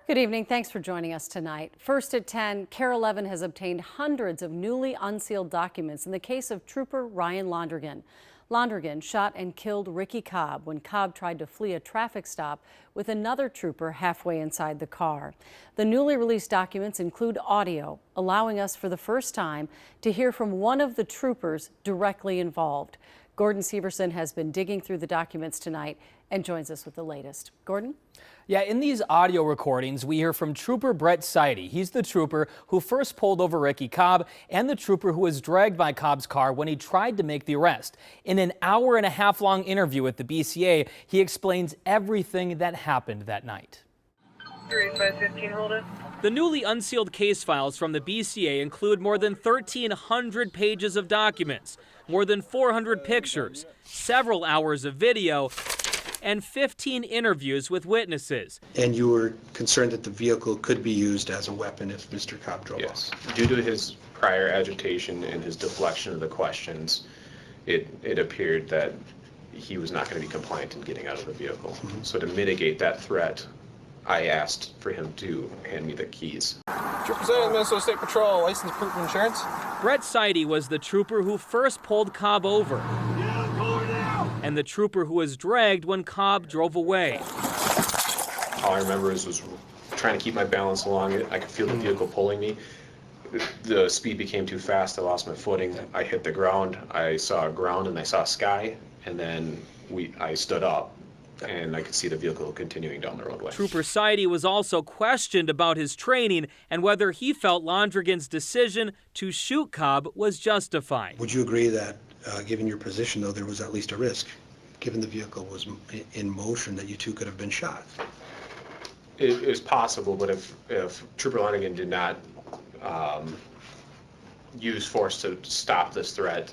Good evening. Thanks for joining us tonight. First at 10, KARE 11 has obtained hundreds of newly unsealed documents in the case of Trooper Ryan Londrigan. Londrigan shot and killed Ricky Cobb when Cobb tried to flee a traffic stop with another trooper halfway inside the car. The newly released documents include audio, allowing us for the first time to hear from one of the troopers directly involved. Gordon Severson has been digging through the documents tonight and joins us with the latest. Gordon? Yeah, in these audio recordings, we hear from Trooper Brett Seide. He's the trooper who first pulled over Ricky Cobb and the trooper who was dragged by Cobb's car when he tried to make the arrest. In an hour-and-a-half-long interview with the BCA, he explains everything that happened that night. 3515, hold it. The newly unsealed case files from the BCA include more than 1,300 pages of documents, more than 400 pictures, several hours of video, and 15 interviews with witnesses. And you were concerned that the vehicle could be used as a weapon if Mr. Cobb drove Yes. off? Due to his prior agitation and his deflection of the questions, it appeared that he was not going to be compliant in getting out of the vehicle. So to mitigate that threat, I asked for him to hand me the keys. Trooper Seide, Minnesota State Patrol, license, proof of insurance. Brett Seide was the trooper who first pulled Cobb over, and the trooper who was dragged when Cobb drove away. All I remember was trying to keep my balance along it. I could feel the vehicle pulling me. The speed became too fast. I lost my footing. I hit the ground. I saw ground and I saw sky, and then I stood up and I could see the vehicle continuing down the roadway. Trooper Seide was also questioned about his training and whether he felt Londrigan's decision to shoot Cobb was justified. Would you agree that, given your position, though, there was at least a risk, given the vehicle was in motion, that you two could have been shot? It is possible, but if Trooper Londrigan did not use force to stop this threat,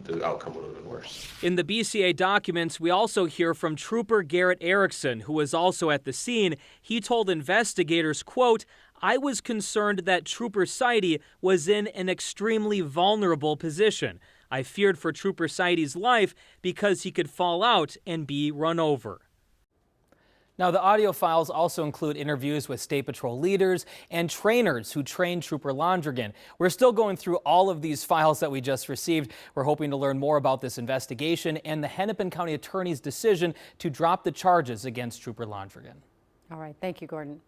the outcome would have been worse. In the BCA documents, we also hear from Trooper Garrett Erickson, who was also at the scene. He told investigators, quote, "I was concerned that Trooper Seide was in an extremely vulnerable position. I feared for Trooper Seide's life because he could fall out and be run over." Now, the audio files also include interviews with State Patrol leaders and trainers who trained Trooper Londrigan. We're still going through all of these files that we just received. We're hoping to learn more about this investigation and the Hennepin County Attorney's decision to drop the charges against Trooper Londrigan. All right. Thank you, Gordon.